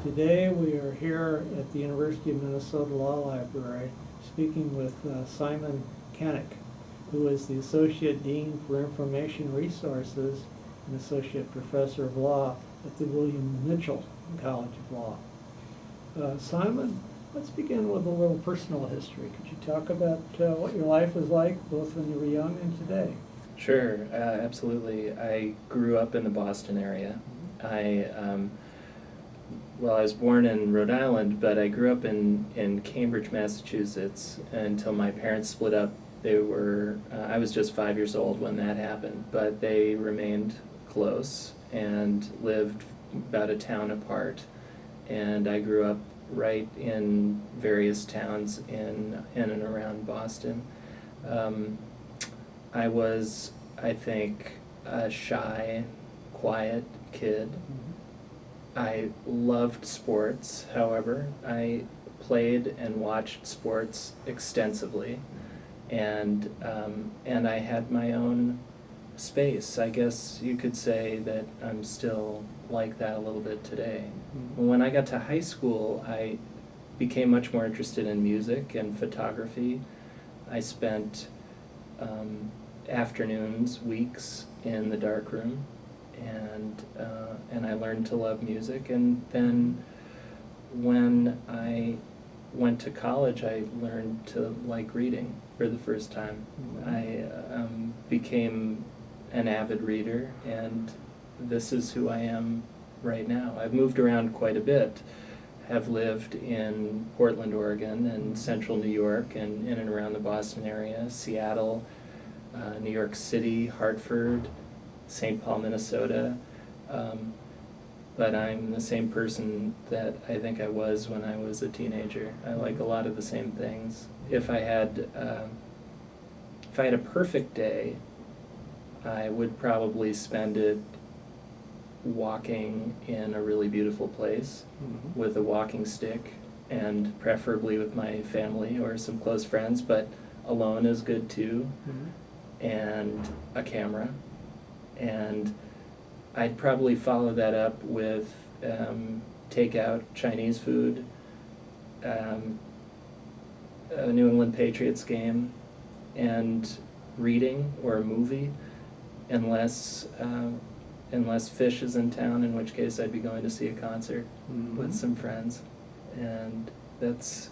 Today we are here at the University of Minnesota Law Library speaking with Simon Canick, who is the Associate Dean for Information Resources and Associate Professor of Law at the William Mitchell College of Law. Simon, let's begin with a little personal history. Could you talk about what your life was like both when you were young and today? Sure, absolutely. I grew up in the Boston area. I was born in Rhode Island, but I grew up in Cambridge, Massachusetts until my parents split up. I was just 5 years old when that happened, but they remained close and lived about a town apart. And I grew up right in various towns in and around Boston. I was, I think, a shy, quiet kid. I loved sports, however. I played and watched sports extensively, and I had my own space. I guess you could say that I'm still like that a little bit today. When I got to high school, I became much more interested in music and photography. I spent afternoons, weeks in the darkroom, and I learned to love music. And then when I went to college, I learned to like reading for the first time. I became an avid reader, and this is who I am right now. I've moved around quite a bit. Have lived in Portland, Oregon, and central New York, and in and around the Boston area, Seattle, New York City, Hartford, St. Paul, Minnesota. But I'm the same person that I think I was when I was a teenager. I like a lot of the same things. If I had a perfect day, I would probably spend it walking in a really beautiful place with a walking stick, and preferably with my family or some close friends, but alone is good too, and a camera. And I'd probably follow that up with takeout Chinese food, a New England Patriots game, and reading or a movie, unless Fish is in town, in which case I'd be going to see a concert with some friends. And that's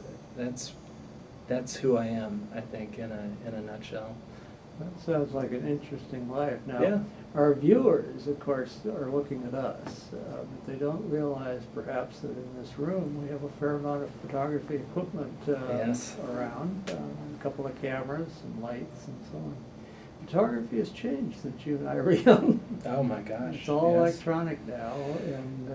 who I am, I think, in a nutshell. That sounds like an interesting life. Now, Yeah. our viewers, of course, are looking at us, but they don't realize perhaps that in this room we have a fair amount of photography equipment Yes. around, a couple of cameras and lights and so on. Photography has changed since you and I were young. Oh my gosh. It's all yes. electronic now, and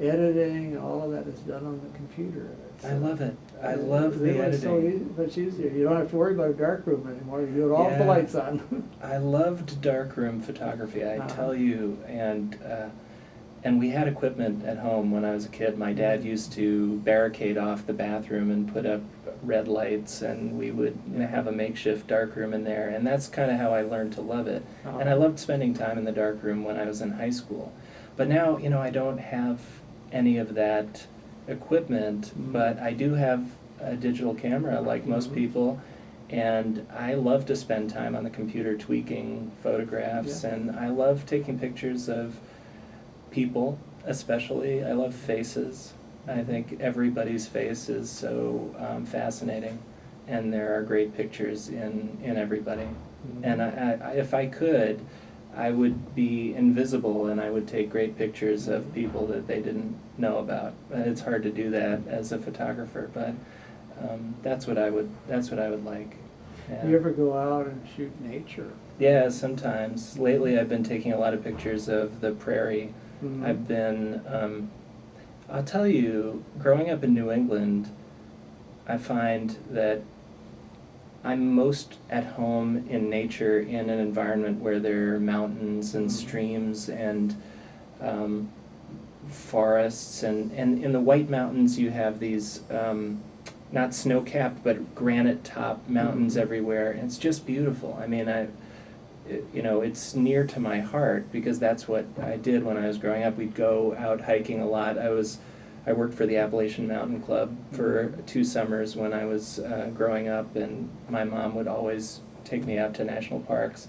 editing, all of that is done on the computer. I love it. I love the editing. It's so much easier. You don't have to worry about a darkroom anymore. You do it all with the Yeah. lights on. I loved darkroom photography, I Uh-huh. tell you, and we had equipment at home when I was a kid. My dad used to barricade off the bathroom and put up red lights, and we would have a makeshift darkroom in there, and that's kind of how I learned to love it. Uh-huh. And I loved spending time in the darkroom when I was in high school. But now, I don't have any of that equipment, but I do have a digital camera like most people, and I love to spend time on the computer tweaking photographs, and I love taking pictures of people, especially. I love faces. I think everybody's face is so fascinating, and there are great pictures in everybody. And I, if I could, I would be invisible, and I would take great pictures of people that they didn't know about. It's hard to do that as a photographer, but that's what I would like. Yeah. Do you ever go out and shoot nature? Yeah, sometimes. Lately, I've been taking a lot of pictures of the prairie. I've been, I'll tell you, growing up in New England, I find that I'm most at home in nature in an environment where there are mountains and streams and forests, and in the White Mountains you have these not snow-capped but granite top mountains everywhere, and it's just beautiful. I mean, it's near to my heart because that's what I did when I was growing up. We'd go out hiking a lot. I worked for the Appalachian Mountain Club for 2 summers when I was growing up, and my mom would always take me out to national parks.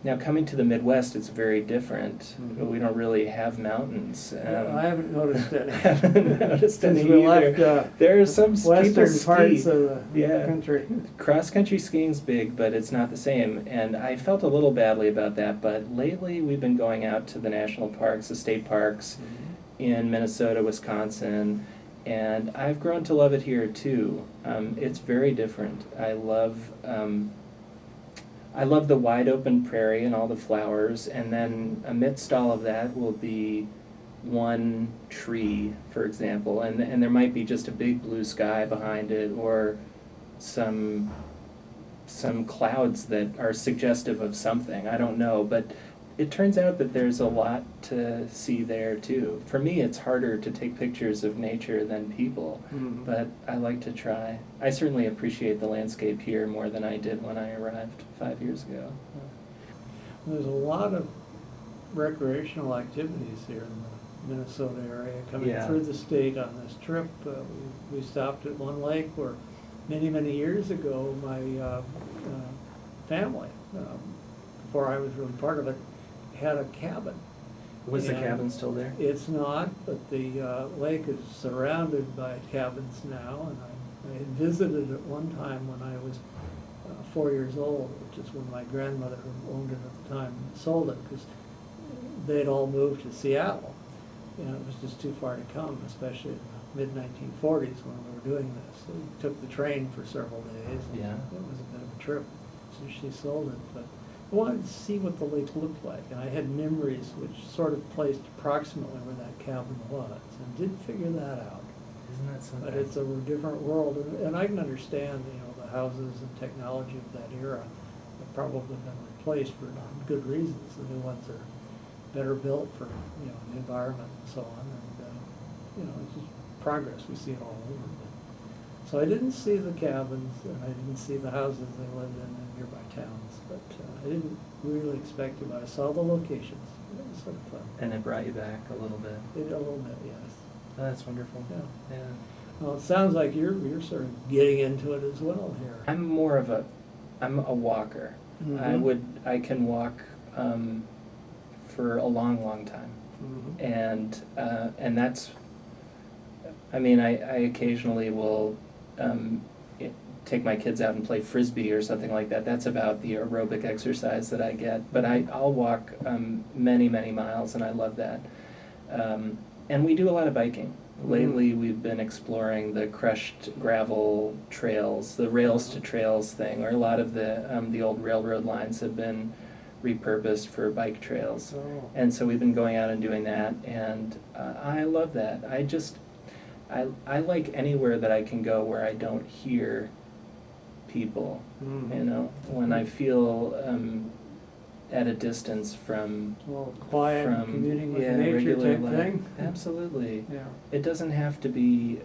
Now, coming to the Midwest, it's very different. We don't really have mountains. I haven't noticed any. Haven't noticed Since any we either. left There are some people western ski. parts of the Yeah. country. Cross-country skiing's big, but it's not the same. And I felt a little badly about that, but lately we've been going out to the national parks, the state parks in Minnesota, Wisconsin, and I've grown to love it here too. It's very different. I love the wide open prairie and all the flowers, and then amidst all of that will be one tree, for example, and there might be just a big blue sky behind it, or some clouds that are suggestive of something. I don't know, but it turns out that there's a lot to see there too. For me, it's harder to take pictures of nature than people, but I like to try. I certainly appreciate the landscape here more than I did when I arrived 5 years ago. There's a lot of recreational activities here in the Minnesota area. Coming Yeah. through the state on this trip, we stopped at one lake where many years ago my family, before I was really part of it, had a cabin. Was the And cabin still there? It's not, but the lake is surrounded by cabins now, and I had visited it one time when I was 4 years old, which is when my grandmother, who owned it at the time, sold it, because they'd all moved to Seattle. And it was just too far to come, especially in the mid-1940s when we were doing this. So we took the train for several days. And Yeah. it was a bit of a trip, so she sold it. But I wanted to see what the lake looked like, and I had memories which sort of placed approximately where that cabin was, and did figure that out. Isn't that something? But it's a different world, and I can understand, the houses and technology of that era have probably been replaced for good reasons. The new ones are better built for, the environment and so on, and, it's just progress. We see it all over. So I didn't see the cabins, and I didn't see the houses they lived in nearby towns, but I didn't really expect to, but I saw the locations. It was sort of fun. And it brought you back a little bit. A little bit, yes. Oh, that's wonderful. Yeah. Yeah. Well, it sounds like you're sort of getting into it as well here. I'm a walker. Mhm. I can walk for a long time. Mhm. And that's, I occasionally will take my kids out and play Frisbee or something like that. That's about the aerobic exercise that I get. But I'll walk many miles, and I love that. And we do a lot of biking. Lately, we've been exploring the crushed gravel trails, the rails to trails thing, where a lot of the old railroad lines have been repurposed for bike trails. Oh. And so we've been going out and doing that, and I love that. I like anywhere that I can go where I don't hear people, Mhm. when I feel at a distance from Well, quiet, from communing with yeah, nature regular type life. thing. Absolutely. Yeah. It doesn't have to be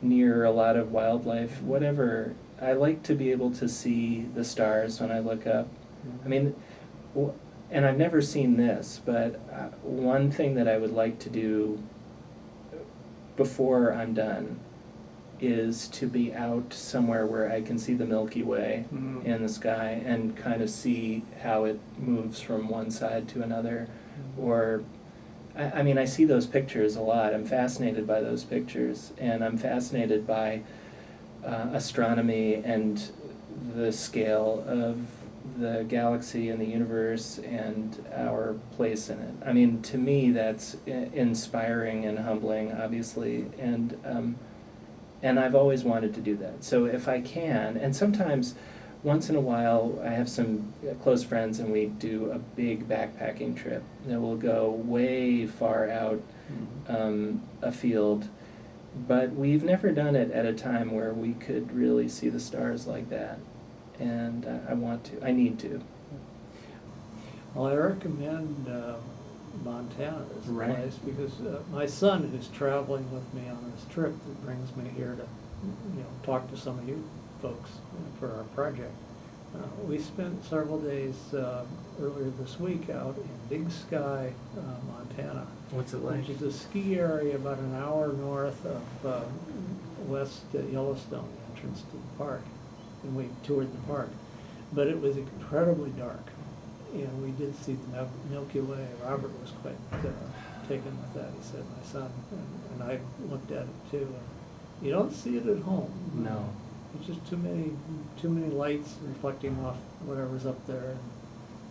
near a lot of wildlife, whatever. I like to be able to see the stars when I look up. And I've never seen this, but one thing that I would like to do before I'm done is to be out somewhere where I can see the Milky Way Mhm. in the sky and kind of see how it moves from one side to another. Or, I see those pictures a lot. I'm fascinated by those pictures, and I'm fascinated by astronomy and the scale of the galaxy and the universe and our place in it. To me, that's inspiring and humbling, obviously, and I've always wanted to do that. So if I can, and sometimes, once in a while, I have some close friends, and we do a big backpacking trip that will go way far out afield. But we've never done it at a time where we could really see the stars like that. And I want to. I need to. Well, I recommend Montana as a Right. place because my son, who's traveling with me on this trip, that brings me here to, talk to some of you folks for our project, We spent several days earlier this week out in Big Sky, Montana. What's it like? Which is a ski area about an hour north of West Yellowstone, the entrance to the park. And we toured the park. But it was incredibly dark. And we did see the Milky Way. Robert was quite taken with that, he said, my son. And I looked at it too. You don't see it at home. No. It's just too many lights reflecting off whatever's up there, and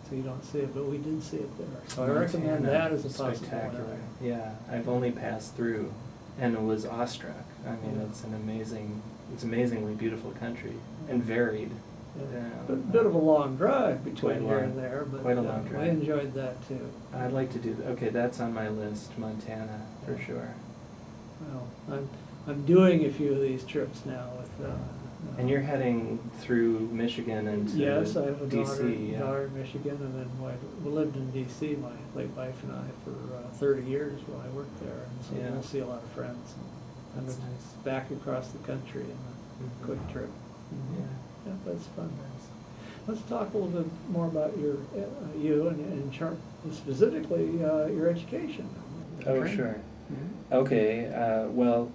so you don't see it. But we did see it there, so I recommend that as a possibility. Spectacular. Yeah, I've only passed through, and it was awestruck. I mean, it's amazingly beautiful country and varied. Yeah. But a bit of a long drive between here and there, but quite a long drive. I enjoyed that too. I'd like to do that. Okay, that's on my list, Montana, for sure. Well, I'm doing a few of these trips now with. And you're heading through Michigan and to yes, I have a daughter in Michigan, and then we lived in D.C. My late wife and I for 30 years while I worked there, and so we'll see a lot of friends. And That's I'm nice. back across the country in a quick trip. Yeah. Yeah, that's fun. Let's talk a little bit more about you and specifically your education. Oh, Training. sure. Mhm. Okay, well,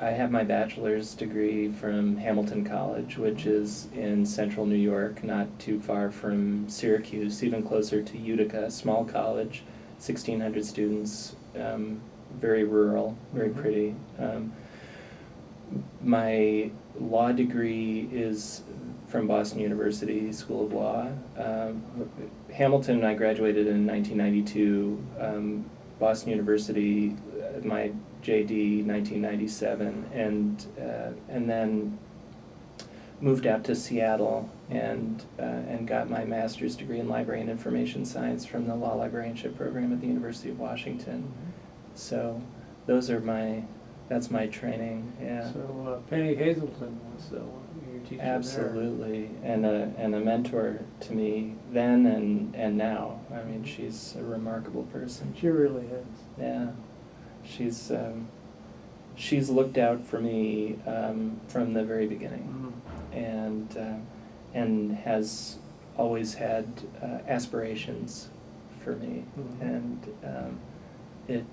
I have my bachelor's degree from Hamilton College, which is in central New York, not too far from Syracuse, even closer to Utica, a small college, 1,600 students, very rural, very pretty. My law degree is from Boston University School of Law. Hamilton, I graduated in 1992. Boston University, my JD 1997, and then moved out to Seattle and got my master's degree in library and information science from the law librarianship program at the University of Washington. So that's my training. Yeah. So Penny Hazelton was your teacher. Absolutely, and a mentor to me then and now. I mean, she's a remarkable person. She really is. Yeah. She's looked out for me from the very beginning, and has always had aspirations for me, and it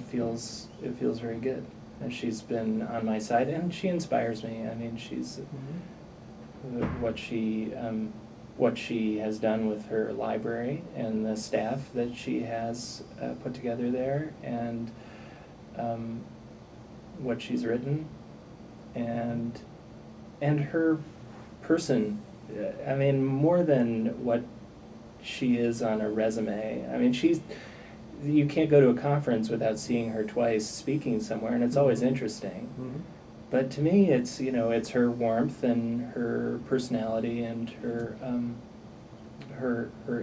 feels very good. And she's been on my side, and she inspires me. I mean, she's what she has done with her library and the staff that she has put together there, and what she's written, and her person. I mean, more than what she is on a resume. I mean, you can't go to a conference without seeing her twice speaking somewhere, and it's always interesting. But to me, it's her warmth and her personality and her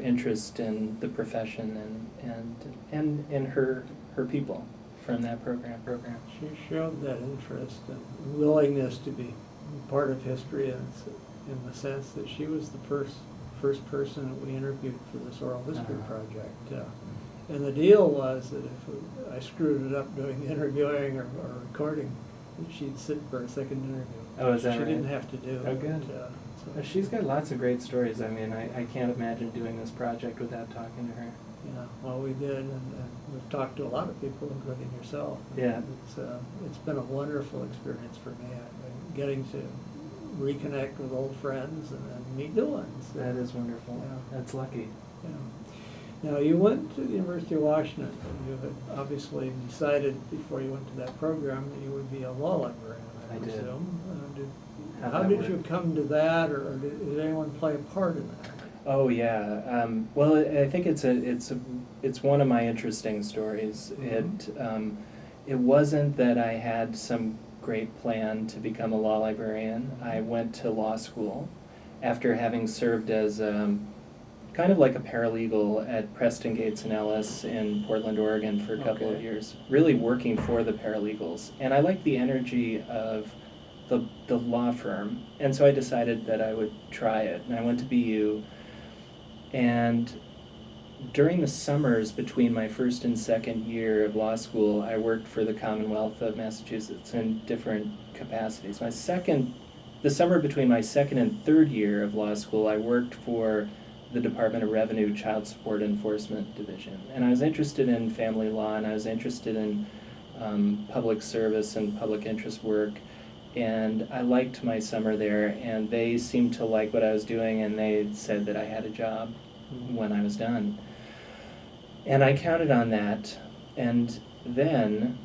interest in the profession and in her people from that program. She showed that interest and willingness to be part of history in the sense that she was the first person that we interviewed for this oral history project. And the deal was that if I screwed it up doing the interviewing or recording, that she'd sit for a second interview. Oh, is that she right? didn't have to do Oh, it. good. So, She's got lots of great stories. I mean, I can't imagine doing this project without talking to her. yeah, well, we did, and we've talked to a lot of people, including yourself. Yeah. It's been a wonderful experience for me. I'm getting to reconnect with old friends and then meet new ones. That is wonderful. Yeah. That's lucky. Yeah. Now, you went to the University of Washington, and you had obviously decided before you went to that program that you would be a law librarian, I did. presume. How'd How that did work? you come to that, or did anyone play a part in that? Oh yeah. Well, I think it's one of my interesting stories. It wasn't that I had some great plan to become a law librarian. I went to law school after having served as kind of like a paralegal at Preston Gates and Ellis in Portland, Oregon for a couple of years, really working for the paralegals. And I liked the energy of the law firm, and so I decided that I would try it. And I went to BU, and during the summers between my first and second year of law school, I worked for the Commonwealth of Massachusetts in different capacities. My second the summer between my second and third year of law school, I worked for the Department of Revenue Child Support Enforcement Division. And I was interested in family law, and I was interested in public service and public interest work. And I liked my summer there, and they seemed to like what I was doing, and they said that I had a job when I was done. And I counted on that, and then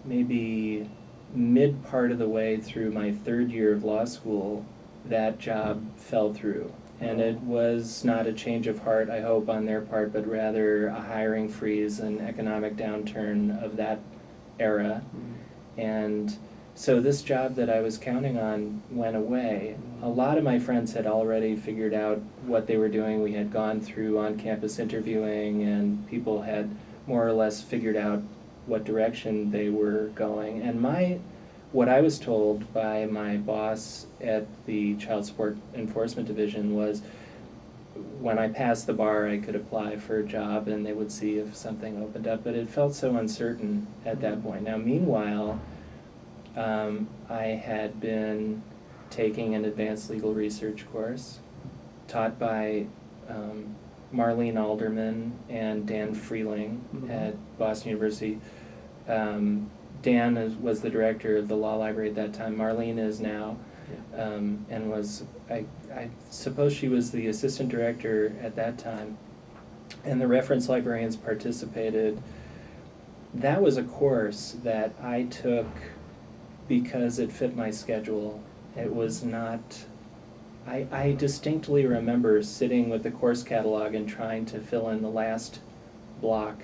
maybe mid part of the way through my third year of law school, that job fell through. And it was not a change of heart, I hope, on their part, but rather a hiring freeze and economic downturn of that era. And so this job that I was counting on went away. A lot of my friends had already figured out what they were doing. We had gone through on-campus interviewing, and people had more or less figured out what direction they were going. And what I was told by my boss at the Child Support Enforcement Division was when I passed the bar, I could apply for a job and they would see if something opened up. But it felt so uncertain at that point. Now, meanwhile, I had been taking an advanced legal research course taught by Marlene Alderman and Dan Freeling at Boston University. Dan was the director of the law library at that time. Marlene is now, and was, I suppose she was the assistant director at that time. And the reference librarians participated. That was a course that I took because it fit my schedule. It was not, I distinctly remember sitting with the course catalog and trying to fill in the last block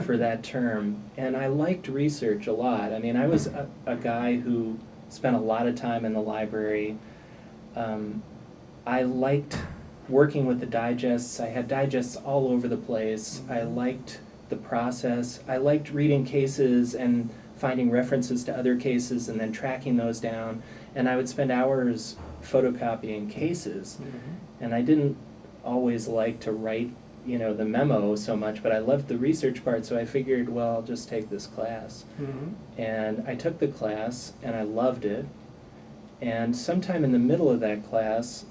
for that term. And I liked research a lot. I mean, I was a guy who spent a lot of time in the library. I liked working with the digests. I had digests all over the place. I liked the process. I liked reading cases and finding references to other cases and then tracking those down. And I would spend hours photocopying cases. And I didn't always like to write, the memo so much, but I loved the research part, so I figured, well, I'll just take this class. And I took the class, and I loved it. And sometime in the middle of that class,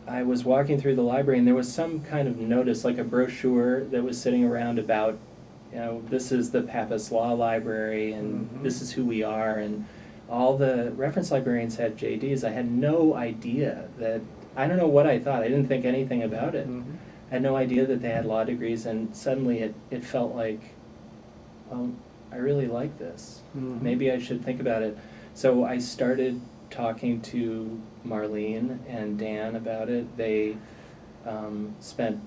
I was walking through the library, and there was some kind of notice, like a brochure that was sitting around about, this is the Pappas Law Library, and this is who we are, and all the reference librarians had JDs. I had no idea that, I don't know what I thought. I didn't think anything about it. I had no idea that they had law degrees, and suddenly it felt like, well, I really like this. Maybe I should think about it. So I started talking to Marlene and Dan about it. They spent,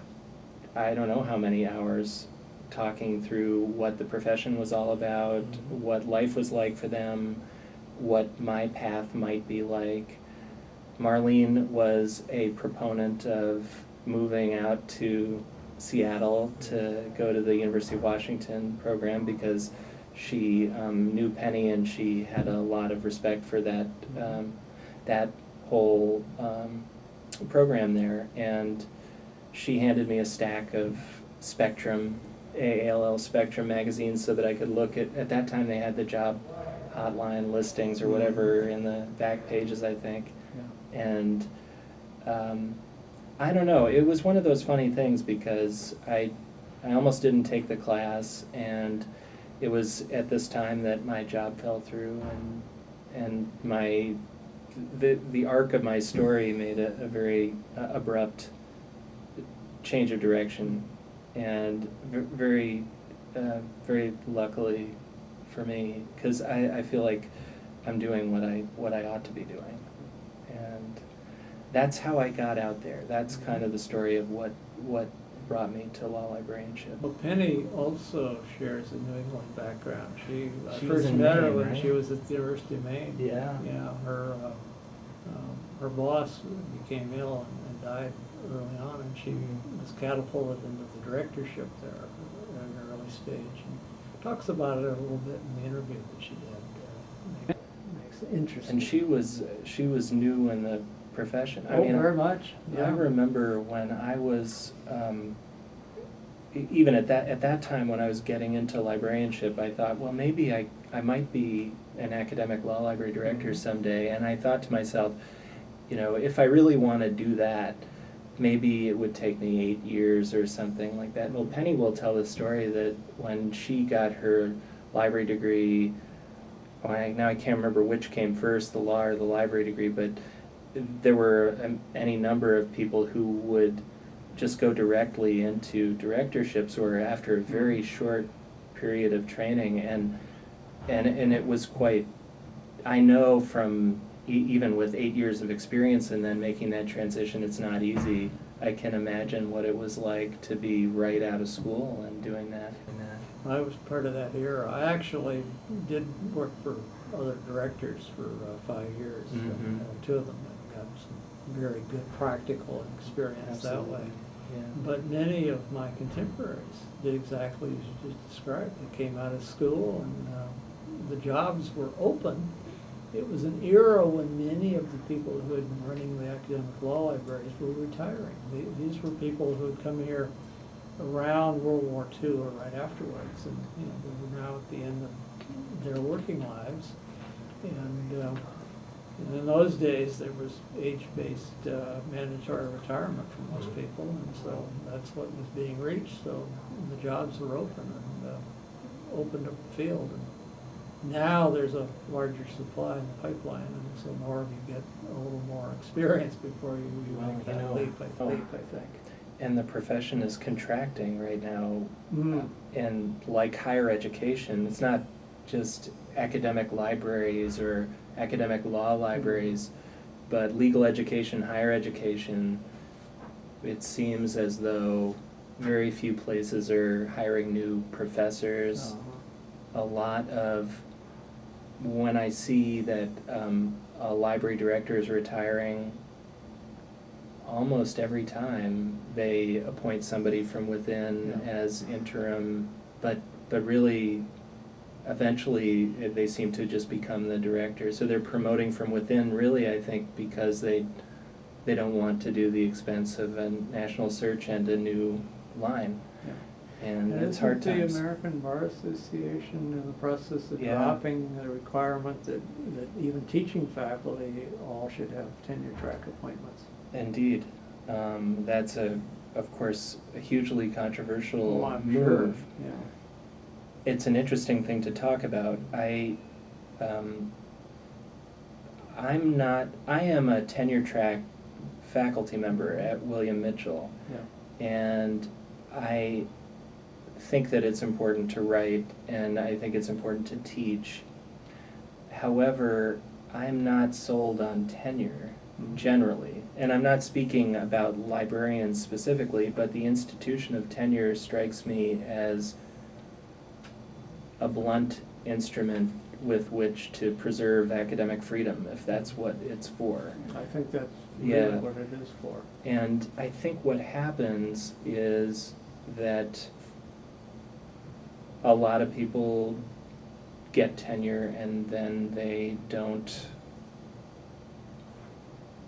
I don't know how many hours talking through what the profession was all about, what life was like for them, what my path might be like. Marlene was a proponent of moving out to Seattle to go to the University of Washington program because she knew Penny and she had a lot of respect for that that whole program there. And she handed me a stack of Spectrum, AALL Spectrum magazines so that I could look at that time they had the job hotline listings or whatever in the back pages, I think. And I don't know, it was one of those funny things because I almost didn't take the class, and it was at this time that my job fell through, and the arc of my story made a very abrupt change of direction, and very luckily for me, because I feel like I'm doing what I ought to be doing. And that's how I got out there. That's kind of the story of what brought me to law librarianship. Well, Penny also shares a New England background. She was first in met her Maine, when right? she was at the University of Maine. Yeah. Yeah, her boss became ill and died early on, and she was catapulted into the directorship there at an early stage. And talks about it a little bit in the interview that she did. Makes it interesting. And she was new in the profession. I Oh, mean, very much. I remember when I was even at that time when I was getting into librarianship, I thought, well, maybe I might be an academic law library director Mhm. someday, and I thought to myself, if I really want to do that, maybe it would take me 8 years or something like that. Well, Penny will tell the story that when she got her library degree, now I can't remember which came first, the law or the library degree, but there were any number of people who would just go directly into directorships or after a very short period of training, and it was quite, I know from even with 8 years of experience and then making that transition, it's not easy. I can imagine what it was like to be right out of school and doing that. I was part of that era. I actually did work for other directors for 5 years. Mhm. Two of them got some very good practical experience that way. Absolutely. Yeah. But many of my contemporaries did exactly as you just described. They came out of school and the jobs were open. It was an era when many of the people who had been running the academic law libraries were retiring. These were people who had come here around World War II or right afterwards, and they were now at the end of their working lives. And in those days, there was age-based mandatory retirement for most people, and so that's what was being reached. So the jobs were open and opened up the field. And now there's a larger supply in the pipeline, and so more of you get a little more experience before you make that leap, I think. And the profession is contracting right now, Mm. and like higher education, it's not just academic libraries or academic law libraries, but legal education, higher education, it seems as though very few places are hiring new professors. A lot of, when I see that a library director is retiring, almost every time they appoint somebody from within as interim, but really eventually they seem to just become the director. So they're promoting from within, really, I think, because they don't want to do the expense of a national search and a new line. Yeah. And it's hard isn't times. the American Bar Association in the process of Yeah. dropping the requirement that even teaching faculty all should have tenure track appointments? Indeed. That's of course, a hugely controversial I'm move. sure. Yeah. It's an interesting thing to talk about. I am a tenure track faculty member at William Mitchell, Yeah. and I think that it's important to write, and I think it's important to teach. However, I'm not sold on tenure generally, and I'm not speaking about librarians specifically, but the institution of tenure strikes me as a blunt instrument with which to preserve academic freedom, if that's what it's for. I think that's Yeah. really what it is for. And I think what happens is that a lot of people get tenure and then they don't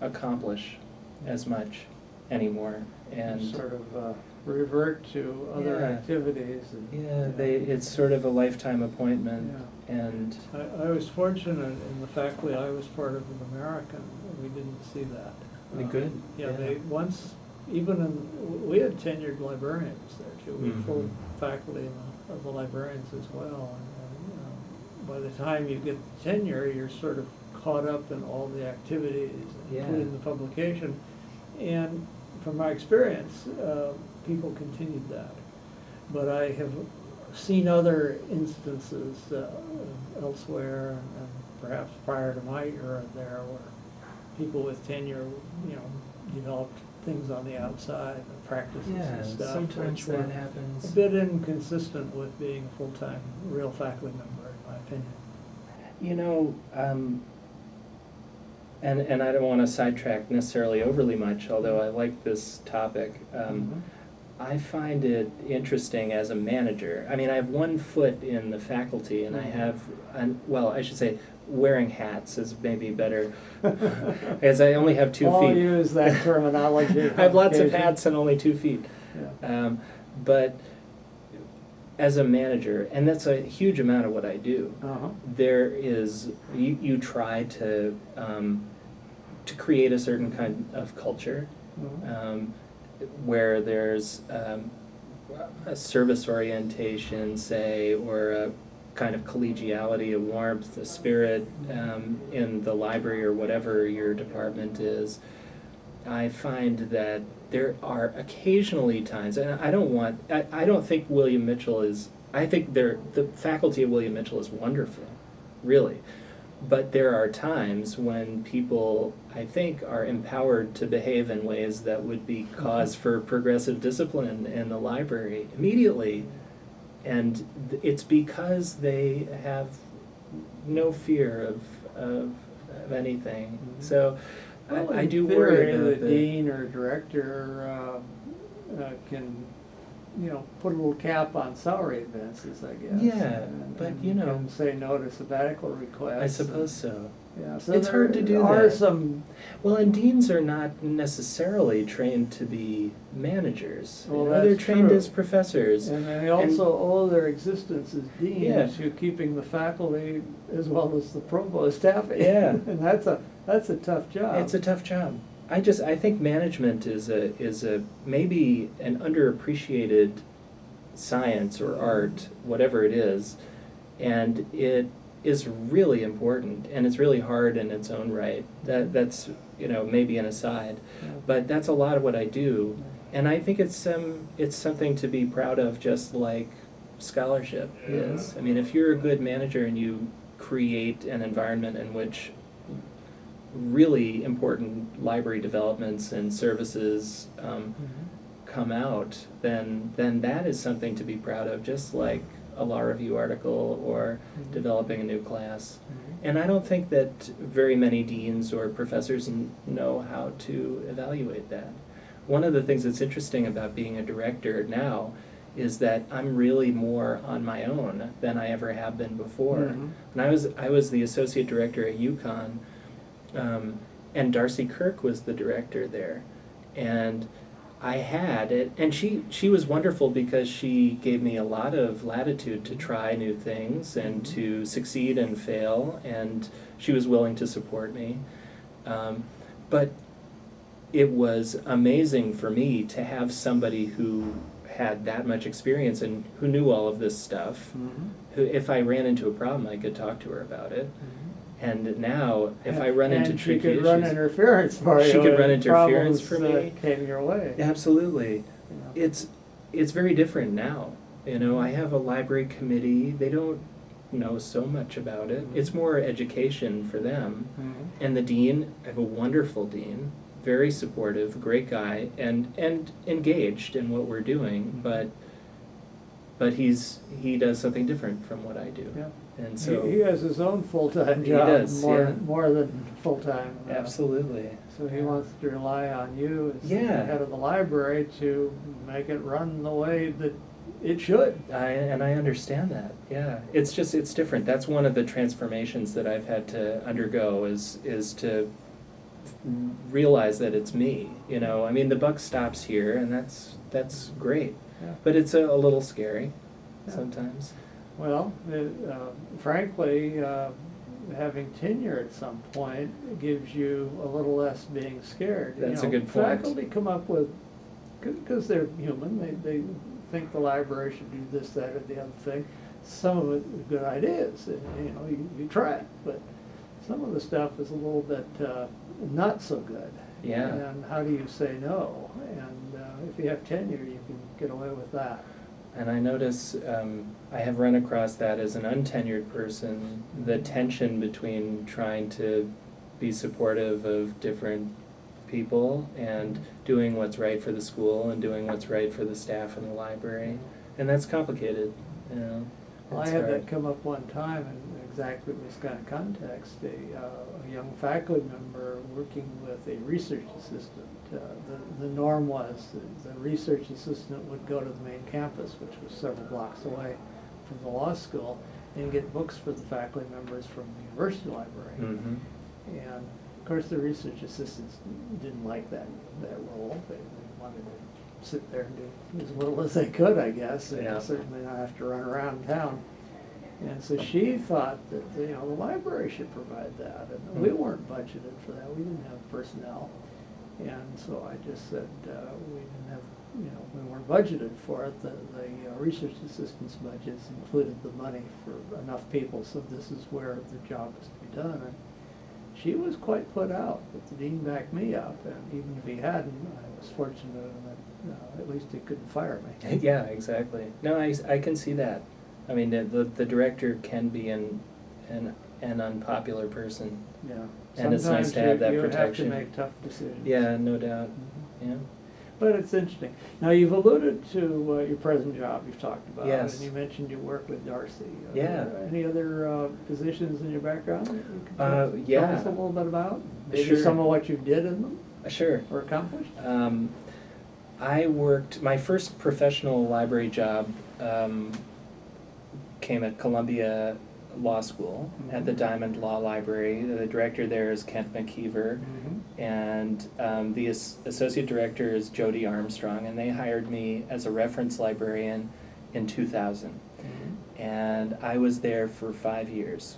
accomplish as much anymore. And sort of revert to other Yeah. activities. And, it's sort of a lifetime appointment. Yeah. And I was fortunate in the fact that I was part of an American, we didn't see that. Good. Yeah, they once, we had tenured librarians there too. We had full Mhm. faculty of the librarians as well. And by the time you get tenure, you're sort of caught up in all the activities, including the publication. And from my experience, people continued that. But I have seen other instances elsewhere, and perhaps prior to my era there, where people with tenure, developed things on the outside, and practices and stuff. sometimes which were that happens. a bit inconsistent with being a full-time real faculty member, in my opinion. And I don't want to sidetrack necessarily overly much, although I like this topic. I find it interesting as a manager. I mean, I have one foot in the faculty, and I have, I should say, wearing hats is maybe better, as I only have 2 feet. I'll use that terminology. I have lots of hats and only 2 feet. Yeah. But as a manager, and that's a huge amount of what I do, Uh-huh. there is, you try to create a certain kind of culture, Mhm. where there's a service orientation, say, or a kind of collegiality, a warmth, a spirit in the library or whatever your department is. I find that there are occasionally times, and I don't think William Mitchell is, I think the faculty at William Mitchell is wonderful, really. But there are times when people, I think, are empowered to behave in ways that would be cause for progressive discipline in the library immediately. And it's because they have no fear of anything. Mhm. So Well, I in do theory, worry about the dean or director can, put a little cap on salary advances, I guess. Yeah, and, but, and can say no to sabbatical requests. I suppose so. Yeah, so It's hard to do there are that. some. Well, and deans are not necessarily trained to be managers. Well, They're that's trained true. as professors. And they also owe their existence as deans Yeah. to keeping the faculty as well as the provost happy. Yeah. And that's a tough job. It's a tough job. I think management is a maybe an underappreciated science or art, whatever it is, and it is really important, and it's really hard in its own right. That's maybe an aside, Yeah. but that's a lot of what I do, and I think it's something to be proud of, just like scholarship is. I mean, if you're a good manager and you create an environment in which really important library developments and services come out, then that is something to be proud of, just like a law review article or developing a new class. And I don't think that very many deans or professors know how to evaluate that. One of the things that's interesting about being a director now is that I'm really more on my own than I ever have been before. When I was the associate director at UConn, and Darcy Kirk was the director there, and I had it, and she was wonderful because she gave me a lot of latitude to try new things and to succeed and fail, and she was willing to support me. But it was amazing for me to have somebody who had that much experience and who knew all of this stuff, who, if I ran into a problem, I could talk to her about it. And now, if I run into tricky issues, she could run interference for you. She could run when interference for problems, me. Came your way. Absolutely. Yeah. It's very different now. I have a library committee. They don't know so much about it. It's more education for them. And the dean, I have a wonderful dean, very supportive, great guy, and engaged in what we're doing. But he does something different from what I do. Yeah. And so he has his own full-time He job, does, yeah. more than full-time. Absolutely. So he wants to rely on you as the Yeah. head of the library to make it run the way that it should. And I understand that. Yeah, it's different. That's one of the transformations that I've had to undergo is to realize that it's me. I mean, the buck stops here, and that's great. Yeah. But it's a little scary Yeah. sometimes. Well, frankly, having tenure at some point gives you a little less being scared. That's a good point. Faculty come up with, because they're human, they think the library should do this, that, or the other thing. Some of it are good ideas, and you try it, but some of the stuff is a little bit not so good. Yeah. And how do you say no? And if you have tenure, you can get away with that. And I notice I have run across that as an untenured person, the tension between trying to be supportive of different people and doing what's right for the school and doing what's right for the staff in the library. And that's complicated. Well, I It's had hard. that come up one time in exactly this kind of context. A young faculty member working with a research assistant. The norm was that the research assistant would go to the main campus, which was several blocks away from the law school, and get books for the faculty members from the university library. Mhm. And of course, the research assistants didn't like that role. They wanted to sit there and do as little as they could, I guess, and Yeah. certainly not have to run around town. And so she thought that, you know, the library should provide that, and we weren't budgeted for that, we didn't have personnel. And so I just said, we didn't have, you know, we weren't budgeted for it, the research assistance budgets included the money for enough people, so this is where the job is to be done. And she was quite put out, but the dean backed me up, and even if he hadn't, I was fortunate in that at least he couldn't fire me. Yeah, exactly. No, I can see that. I mean, the director can be an unpopular person. Yeah. And it's nice to have that protection. You have to make tough decisions. Yeah, no doubt. Mhm. Yeah. But it's interesting. Now, you've alluded to your present job you've talked about. Yes. And you mentioned you work with Darcy. Are Yeah. there any other positions in your background that you can tell yeah. us a little bit about? Maybe Sure. some of what you did in them Sure. or accomplished? I worked, my first professional library job came at Columbia Law School at the Diamond Law Library. The director there is Kent McKeever, and the associate director is Jody Armstrong, and they hired me as a reference librarian in 2000. And I was there for 5 years.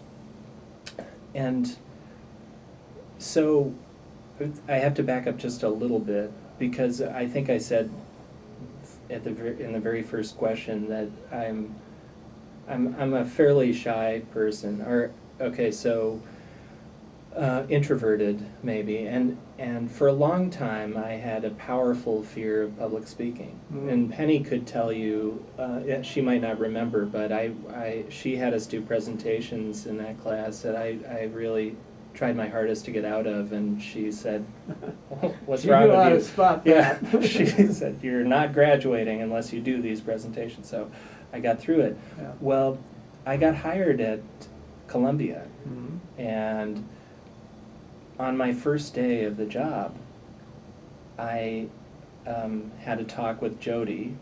And so I have to back up just a little bit, because I think I said in the very first question that I'm a fairly shy person, or okay, so introverted maybe, and for a long time I had a powerful fear of public speaking. And Penny could tell you, she might not remember, but she had us do presentations in that class that I really tried my hardest to get out of, and she said, "What's wrong with you?" You knew how to spot that. Yeah, she said, "You're not graduating unless you do these presentations." So I got through it. Yeah. Well, I got hired at Columbia, and on my first day of the job, I had a talk with Jody,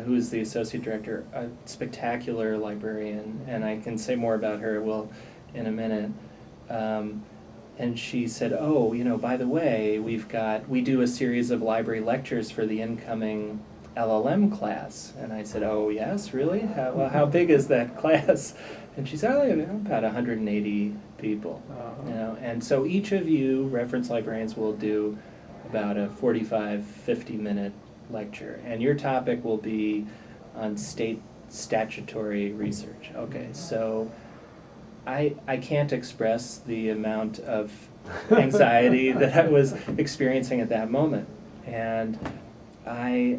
who is the associate director, a spectacular librarian, and I can say more about her, in a minute. And she said, "Oh, you know, by the way, we do a series of library lectures for the incoming LLM class." And I said, "Oh, yes, really? How big is that class?" And she said, "Oh, about 180 people." You know, and so each of you reference librarians will do about a 45, 50-minute lecture, and your topic will be on state statutory research. Okay, so I can't express the amount of anxiety that I was experiencing at that moment, and I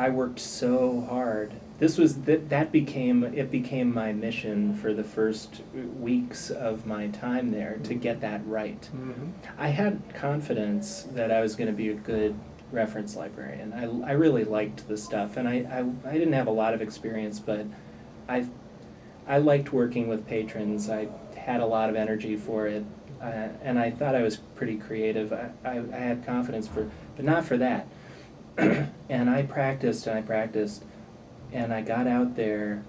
worked so hard. It became my mission for the first weeks of my time there to get that right. I had confidence that I was going to be a good reference librarian. I really liked the stuff, and I didn't have a lot of experience, but I liked working with patrons. I had a lot of energy for it, and I thought I was pretty creative. I had confidence but not for that. And I practiced, and I got out there,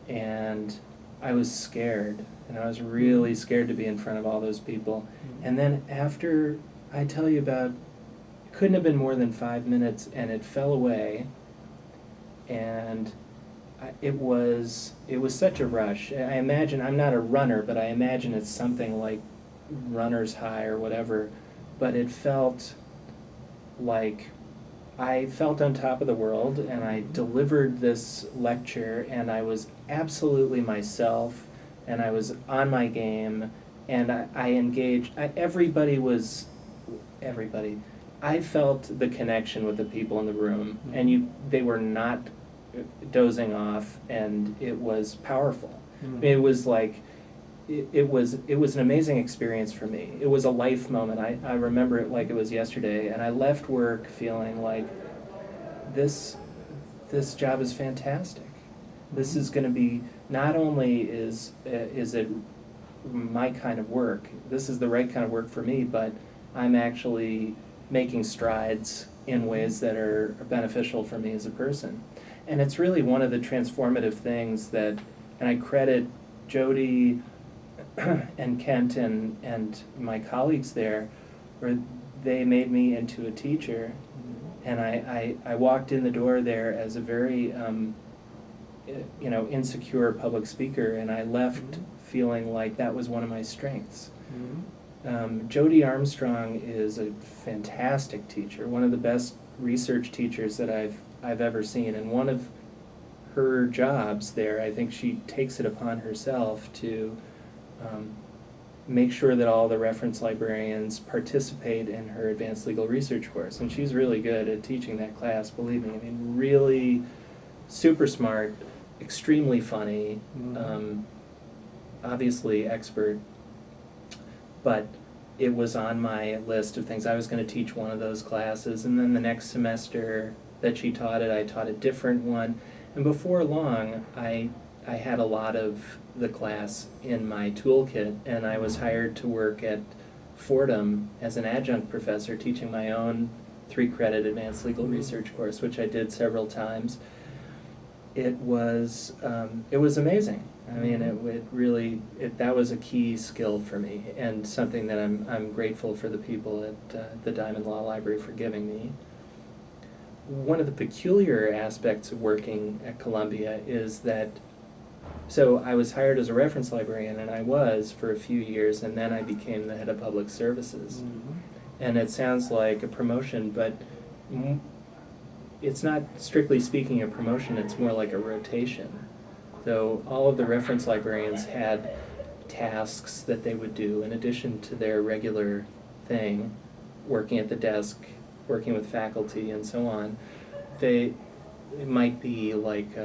and I was scared, and I was really scared to be in front of all those people. And then after, I tell you about, it couldn't have been more than 5 minutes, and it fell away, and it was such a rush. I imagine, I'm not a runner, but I imagine it's something like runner's high or whatever, but it felt like I felt on top of the world, and I delivered this lecture, and I was absolutely myself, and I was on my game, and I engaged. Everybody. I felt the connection with the people in the room, and they were not dozing off, and it was powerful. It was like, it was an amazing experience for me. It was a life moment. I remember it like it was yesterday, and I left work feeling like this job is fantastic. This is going to be, not only is it my kind of work, this is the right kind of work for me, but I'm actually making strides in ways that are beneficial for me as a person. And it's really one of the transformative things that, and I credit Jody and Kent and my colleagues there, where they made me into a teacher, And I walked in the door there as a very, insecure public speaker, and I left feeling like that was one of my strengths. Jody Armstrong is a fantastic teacher, one of the best research teachers that I've ever seen, and one of her jobs there, I think she takes it upon herself to make sure that all the reference librarians participate in her advanced legal research course, and she's really good at teaching that class, believe me. I mean, really super smart, extremely funny, obviously expert, but it was on my list of things. I was going to teach one of those classes, and then the next semester that she taught it, I taught a different one, and before long, I had a lot of the class in my toolkit, and I was hired to work at Fordham as an adjunct professor teaching my own 3-credit advanced legal research course, which I did several times. It was amazing. I mean, it really that was a key skill for me, and something that I'm grateful for the people at the Diamond Law Library for giving me. One of the peculiar aspects of working at Columbia is that, so I was hired as a reference librarian, and I was for a few years, and then I became the head of public services. And it sounds like a promotion, but it's not strictly speaking a promotion, it's more like a rotation. So all of the reference librarians had tasks that they would do in addition to their regular thing, working at the desk, working with faculty, and so on. It might be like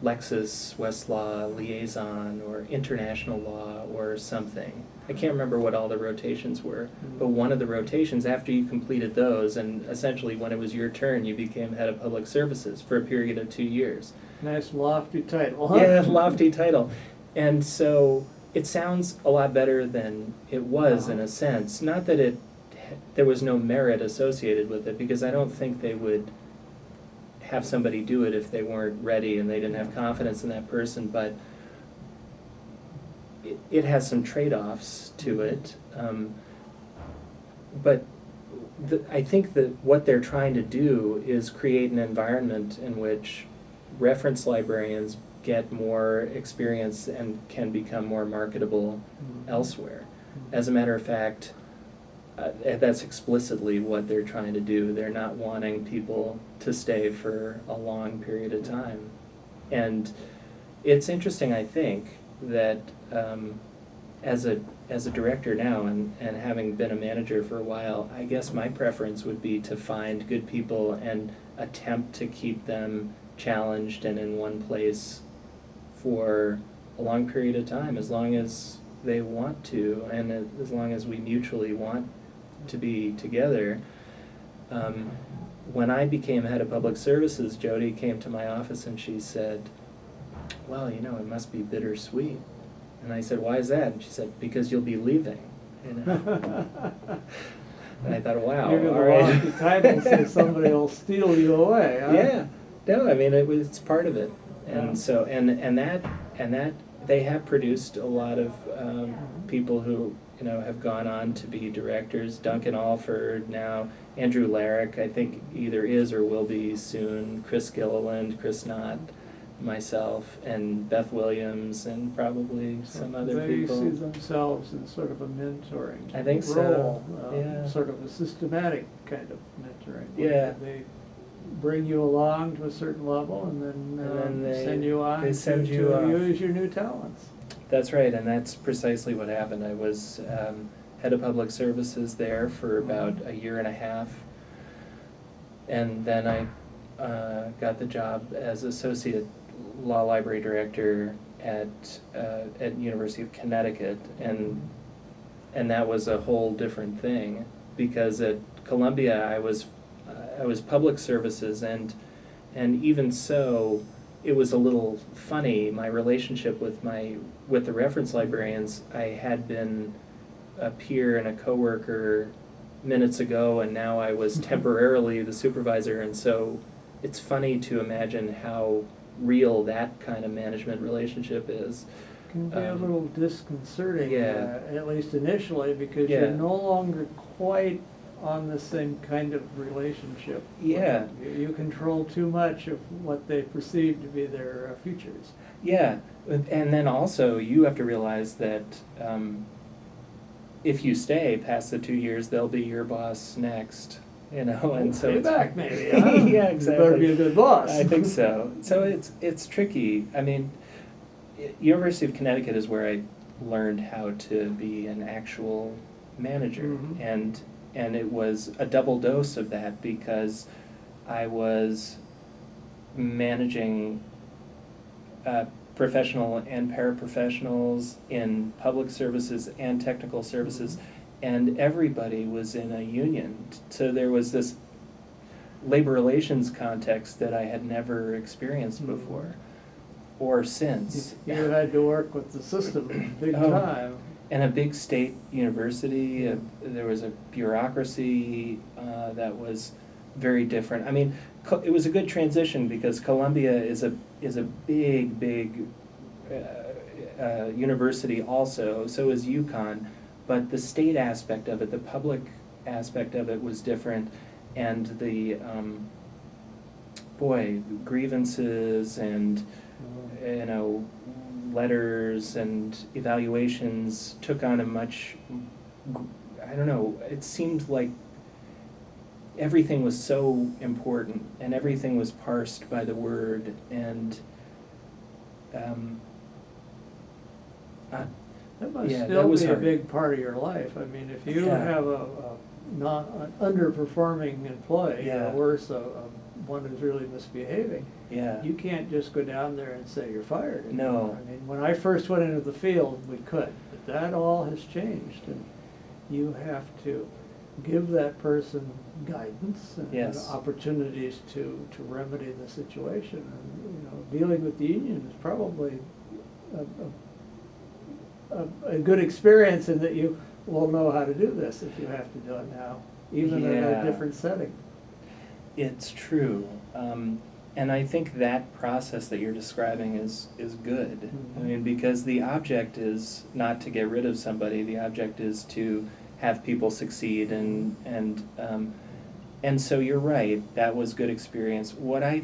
Lexis, Westlaw, Liaison, or International Law, or something. I can't remember what all the rotations were, but one of the rotations, after you completed those, and essentially when it was your turn, you became head of public services for a period of 2 years. Nice lofty title, huh? Yeah, lofty title. And so it sounds a lot better than it was in a sense. Not that there was no merit associated with it, because I don't think they would have somebody do it if they weren't ready and they didn't have confidence in that person, but it has some trade-offs to it. But I think that what they're trying to do is create an environment in which reference librarians get more experience and can become more marketable elsewhere. As a matter of fact, that's explicitly what they're trying to do. They're not wanting people to stay for a long period of time. And it's interesting, I think, that as a director now, and having been a manager for a while, I guess my preference would be to find good people and attempt to keep them challenged and in one place for a long period of time, as long as they want to, and as long as we mutually want to be together. When I became head of public services, Jody came to my office and she said, well, it must be bittersweet. And I said, why is that? And she said, because you'll be leaving. And I thought, wow, Maybe all right. the title says somebody will steal you away, huh? Yeah, no, I mean it's part of it, and Yeah. so and that they have produced a lot of people who have gone on to be directors. Duncan Alford now, Andrew Larrick, I think either is or will be soon. Chris Gilliland, Chris Knott, myself, and Beth Williams, and probably some other people. They see themselves in sort of a mentoring I think so, role, yeah. sort of a systematic kind of mentoring. Yeah. They bring you along to a certain level, and then they send you on send to you off. use your new talents. That's right, and that's precisely what happened. I was head of public services there for about a year and a half, and then I got the job as associate law library director at University of Connecticut, and that was a whole different thing, because at Columbia I was public services, and even so, it was a little funny, my relationship with the reference librarians. I had been a peer and a coworker minutes ago, and now I was temporarily the supervisor, and so it's funny to imagine how real that kind of management relationship is. Can be a little disconcerting, Yeah. at least initially, because Yeah. you're no longer quite on the same kind of relationship. Yeah. You control too much of what they perceive to be their futures. Yeah, and then also you have to realize that if you stay past the 2 years, they'll be your boss next, you know, and so it's Payback maybe, huh? yeah, exactly. You better be a good boss. I think so. So it's tricky. I mean, University of Connecticut is where I learned how to be an actual manager, Mhm. and it was a double dose of that because I was managing professional and paraprofessionals in public services and technical services, and everybody was in a union. So there was this labor relations context that I had never experienced before or since. You had to work with the system big Oh. time. And a big state university, there was a bureaucracy that was very different. I mean, it was a good transition because Columbia is a big university also. So is UConn, but the state aspect of it, the public aspect of it was different, and the grievances and letters and evaluations took on a much, I don't know, it seemed like everything was so important and everything was parsed by the word, and That must yeah, still that was be a hard. big part of your life. I mean, if you Yeah. have an underperforming employee, Yeah. or worse, one who's really misbehaving, Yeah. you can't just go down there and say you're fired. No. I mean, when I first went into the field, we could, but that all has changed, and you have to give that person guidance and Yes. opportunities to remedy the situation. And, dealing with the union is probably a good experience in that you will know how to do this if you have to do it now, even in Yeah. a different setting. It's true. And I think that process that you're describing is good. I Mhm. mean, because the object is not to get rid of somebody, the object is to have people succeed, and so you're right, that was good experience. What I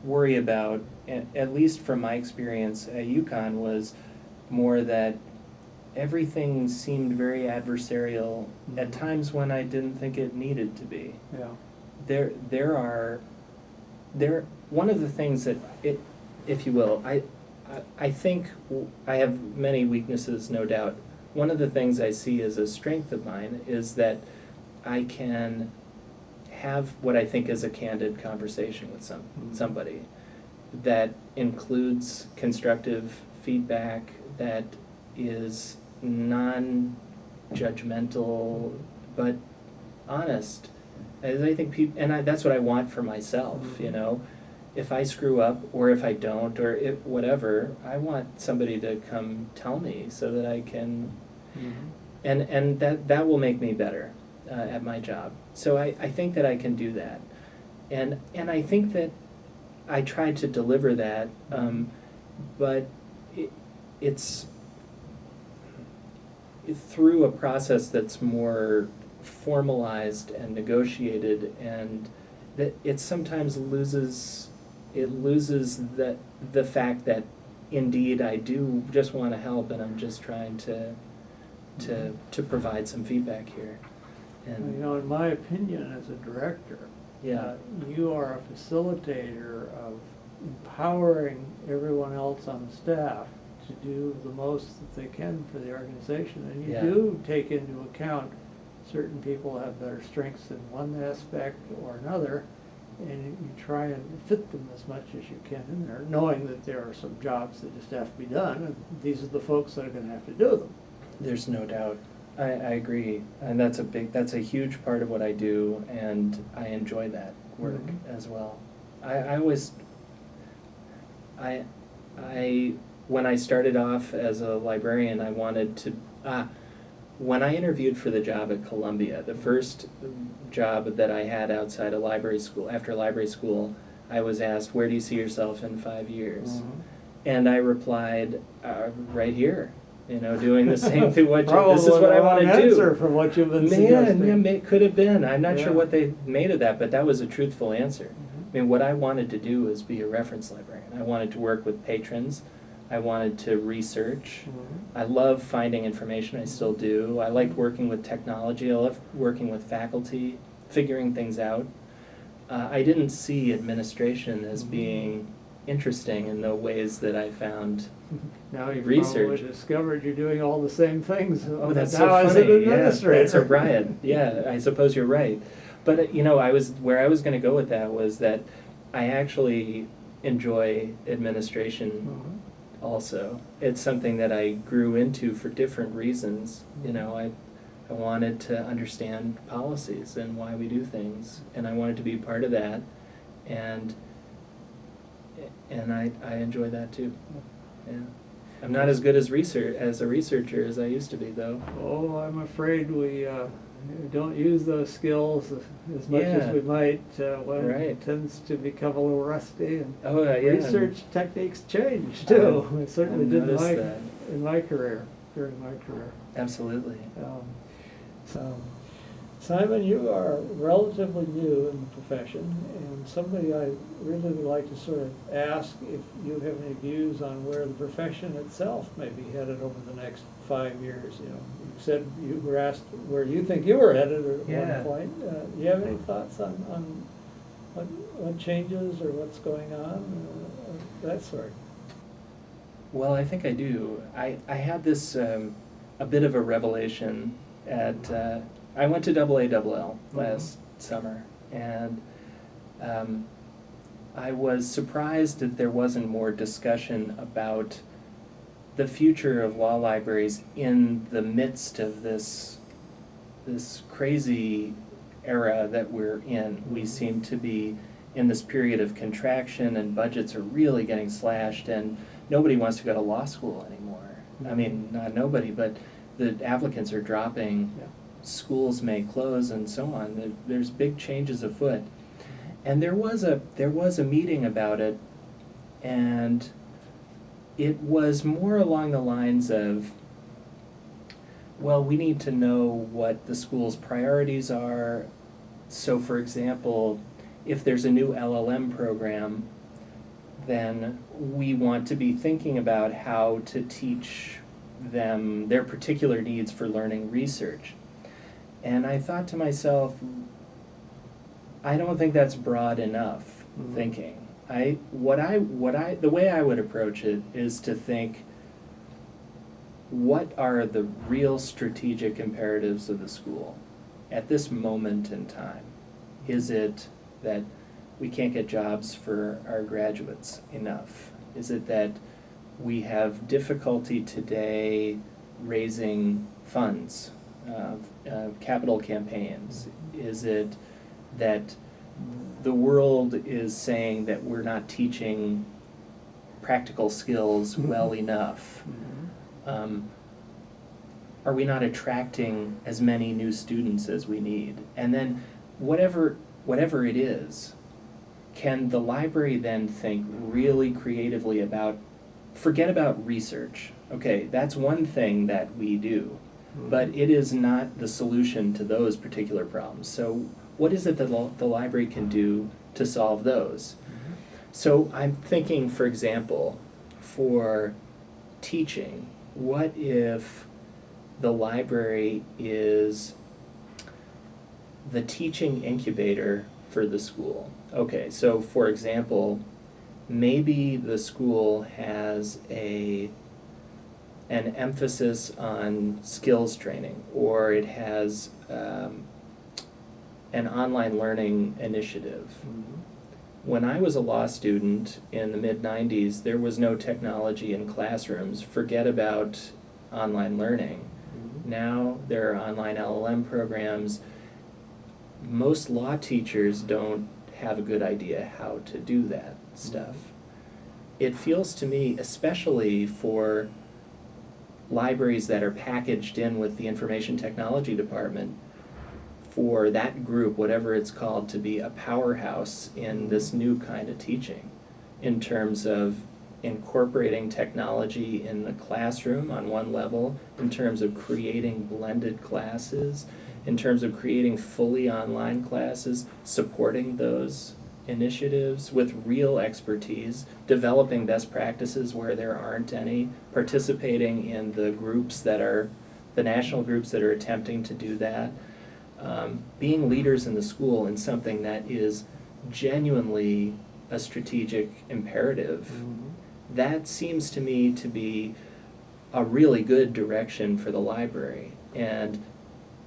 worry about, at least from my experience at UConn, was more that everything seemed very adversarial at Mhm. times when I didn't think it needed to be. Yeah. One of the things that if you will, I think I have many weaknesses, no doubt. One of the things I see as a strength of mine is that I can have what I think is a candid conversation with somebody that includes constructive feedback, that is non-judgmental but honest. As I think that's what I want for myself, If I screw up, or if I don't, or if whatever, I want somebody to come tell me so that I can, and that will make me better at my job. So I think that I can do that, and I think that I tried to deliver that, but it's through a process that's more formalized and negotiated, and that it sometimes loses the fact that indeed I do just want to help, and I'm just trying to provide some feedback here. And In my opinion, as a director, yeah, you are a facilitator of empowering everyone else on the staff to do the most that they can for the organization. And you Yeah. do take into account certain people have better strengths in one aspect or another, and you try and fit them as much as you can in there, knowing that there are some jobs that just have to be done, and these are the folks that are going to have to do them. there's no doubt. I agree, and that's a huge part of what I do, and I enjoy that work as well. When I started off as a librarian, I wanted to, when I interviewed for the job at Columbia, the first job that I had outside of library school, after library school, I was asked, where do you see yourself in 5 years? And I replied, right here. doing the same thing. This is Probably what I the want wrong to do. answer from what you've been suggesting. It could have been. I'm not sure Yeah. what they made of that, but that was a truthful answer. Mhm. I mean, what I wanted to do was be a reference librarian. I wanted to work with patrons. I wanted to research. Mhm. I love finding information. I still do. I liked working with technology. I love working with faculty, figuring things out. I didn't see administration as being interesting in the ways that I found. Now you've Research. probably discovered you're doing all the same things. Oh, that's now so as funny. an administrator. Yeah, that's a riot. Yeah, I suppose you're right. But where I was going to go with that was that I actually enjoy administration Mhm. also. It's something that I grew into for different reasons. I wanted to understand policies and why we do things, and I wanted to be part of that, and I enjoy that too. Yeah. I'm not as good as a researcher as I used to be, though. Oh, I'm afraid we don't use those skills as much Yeah. as we might. One Right. tends to become a little rusty, and Oh, yeah. research techniques change too. It certainly I've did noticed that. in my career, during my career. Absolutely. So, Simon, you are relatively new in the profession, and somebody I really would like to sort of ask if you have any views on where the profession itself may be headed over the next 5 years. You said you were asked where you think you were headed at Yeah. one point. Do you have any thoughts on what changes or what's going on, or that sort? Well, I think I do. I had this a bit of a revelation at I went to AALL last summer, and I was surprised that there wasn't more discussion about the future of law libraries in the midst of this crazy era that we're in. We seem to be in this period of contraction, and budgets are really getting slashed, and nobody wants to go to law school anymore. I mean, not nobody, but the applicants are dropping. Yeah. Schools may close and so on. There's big changes afoot. And there was a meeting about it, and it was more along the lines of, well, we need to know what the school's priorities are. So for example, if there's a new LLM program, then we want to be thinking about how to teach them their particular needs for learning research. And I thought to myself, I don't think that's broad enough thinking. The way I would approach it is to think, what are the real strategic imperatives of the school at this moment in time? Is it that we can't get jobs for our graduates enough? Is it that we have difficulty today raising funds, capital campaigns? Is it that the world is saying that we're not teaching practical skills well enough? Are we not attracting as many new students as we need? And then whatever it is, can the library then think really creatively about, forget about research. Okay, that's one thing that we do, but it is not the solution to those particular problems. So what is it that the library can do to solve those? So I'm thinking, for example, for teaching, what if the library is the teaching incubator for the school? Okay, so for example, maybe the school has an emphasis on skills training, or it has an online learning initiative. When I was a law student in the mid-90s, there was no technology in classrooms. Forget about online learning. Now there are online LLM programs. Most law teachers don't have a good idea how to do that stuff. It feels to me, especially for libraries that are packaged in with the information technology department, for that group, whatever it's called, to be a powerhouse in this new kind of teaching in terms of incorporating technology in the classroom on one level, in terms of creating blended classes, in terms of creating fully online classes, supporting those initiatives with real expertise, developing best practices where there aren't any, participating in the groups that are, the national groups that are attempting to do that, being leaders in the school in something that is genuinely a strategic imperative. That seems to me to be a really good direction for the library, and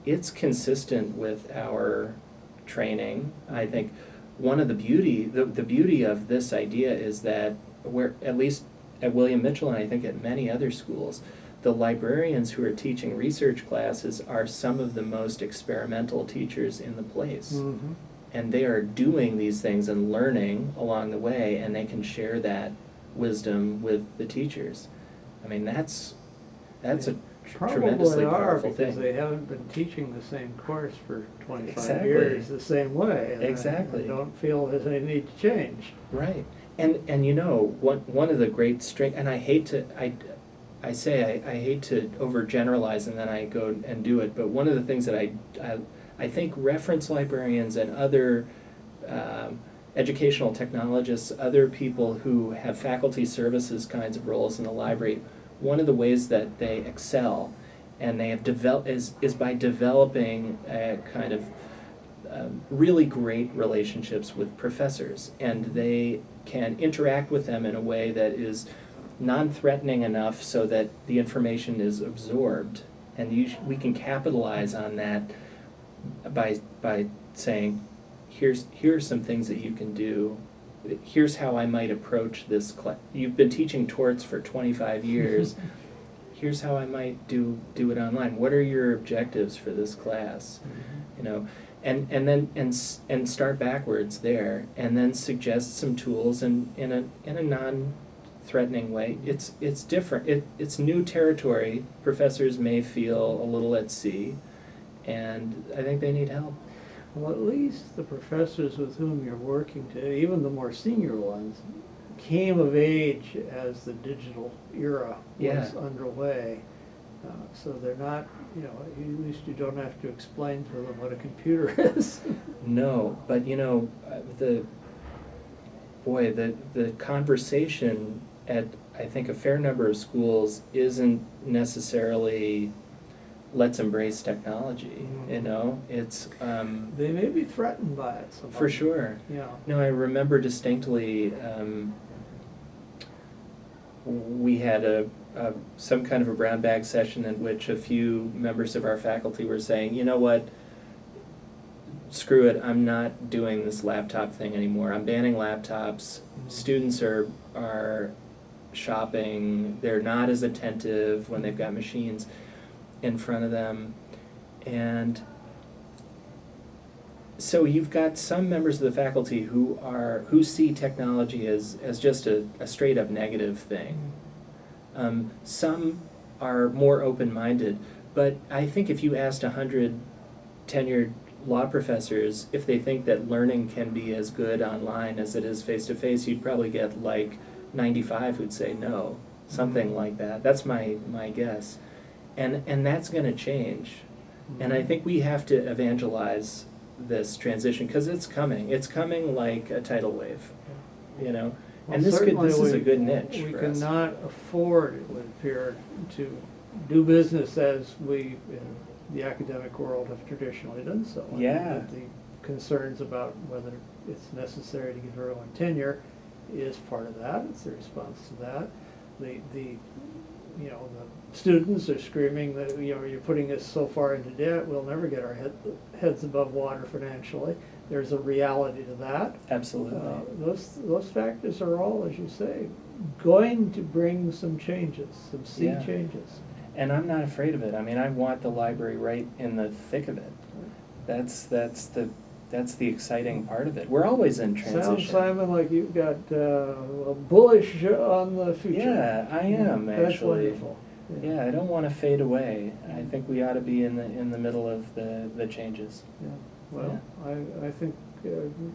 it's consistent with our training. I think one of the beauty of this idea is that we're, at least at William Mitchell and I think at many other schools, the librarians who are teaching research classes are some of the most experimental teachers in the place. And they are doing these things and learning along the way, and they can share that wisdom with the teachers. I mean, that's a tremendously powerful thing. Because they haven't been teaching the same course for 25 Exactly. years the same way. And Exactly. I don't feel there's any need to change. Right. And you know, one of the great strengths, and I hate to, I hate to overgeneralize and then I go and do it, but one of the things that I think reference librarians and other educational technologists, other people who have faculty services kinds of roles in the library, one of the ways that they excel and they have developed is by developing a kind of really great relationships with professors, and they can interact with them in a way that is non-threatening enough so that the information is absorbed, and we can capitalize on that by saying, here's some things that you can do. Here's how I might approach this class. You've been teaching torts for 25 years. Here's how I might do it online. What are your objectives for this class? You know, and then start backwards there, and then suggest some tools in a non-threatening way. It's different. It's new territory. Professors may feel a little at sea, and I think they need help. Well, at least the professors with whom you're working today, even the more senior ones, came of age as the digital era was underway. So they're not, you know, at least you don't have to explain to them what a computer is. No, but you know, the conversation at, I think, a fair number of schools isn't necessarily let's embrace technology. You know, it's they may be threatened by it. for sure. Yeah. No, I remember distinctly. We had some kind of a brown bag session in which a few members of our faculty were saying, you know what, screw it, I'm not doing this laptop thing anymore. I'm banning laptops. Students are shopping. They're not as attentive when they've got machines in front of them. And so you've got some members of the faculty who see technology as just a straight up negative thing. Some are more open-minded, but I think if you asked 100 tenured law professors if they think that learning can be as good online as it is face-to-face, you'd probably get like 95 who'd say no, something like that. That's my guess. And that's going to change. And I think we have to evangelize this transition, because it's coming. It's coming like a tidal wave, you know. Well, and this is a good niche we for us. cannot afford, it would appear, to do business as we in the academic world have traditionally done so. And Yeah. the concerns about whether it's necessary to give everyone tenure is part of that. It's the response to that. The students are screaming that, you know, you're putting us so far into debt, we'll never get our heads above water financially. There's a reality to that. Absolutely. Those factors are all, as you say, going to bring some changes, some changes. And I'm not afraid of it. I mean, I want the library right in the thick of it. That's the exciting part of it. We're always in transition. Sounds, Simon, like you've got bullish on the future. Yeah, I am That's actually. wonderful. Yeah, I don't want to fade away. I think we ought to be in the middle of the changes. Yeah. Well, I think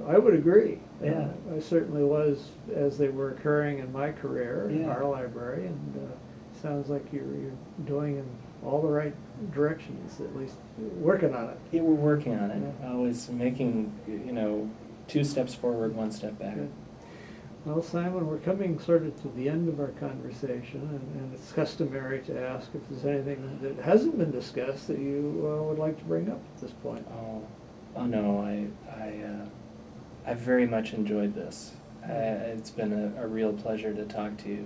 I would agree. Yeah. I certainly was as they were occurring in my career in Yeah. our library, and sounds like you're doing in all the right directions, at least working on it. Yeah, we're working on it. Yeah. Always making, 2 steps forward, 1 step back. Good. Well, Simon, we're coming sort of to the end of our conversation, and it's customary to ask if there's anything that hasn't been discussed that you would like to bring up at this point. Oh no, I very much enjoyed this. It's been a real pleasure to talk to you.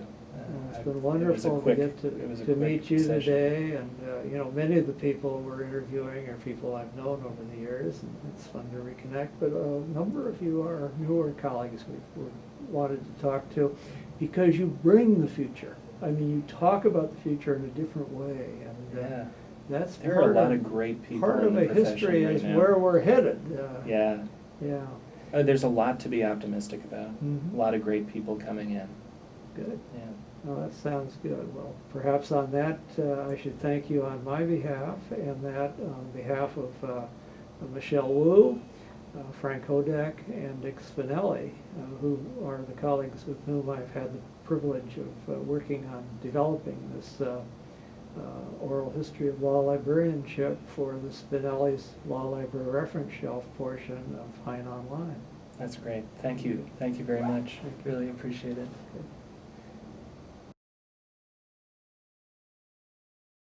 It's it been was a wonderful quick- to it was get a to quick meet you session. today, and many of the people we're interviewing are people I've known over the years, and it's fun to reconnect. But a number of you are newer colleagues we wanted to talk to, because you bring the future. I mean, you talk about the future in a different way, and Yeah. that's There are a lot of great people part in of the a profession history right is now. where we're headed. Yeah. Yeah. There's a lot to be optimistic about. Mhm. A lot of great people coming in. Good. Yeah. Well, that sounds good. Well, perhaps on that, I should thank you on my behalf, and that on behalf of Michelle Wu, Frank Hodak, and Dick Spinelli, who are the colleagues with whom I've had the privilege of working on developing this oral history of law librarianship for the Spinelli's Law Library Reference Shelf portion of Hein Online. That's great. Thank you. Thank you very much. Thank you. Really appreciate it. Okay.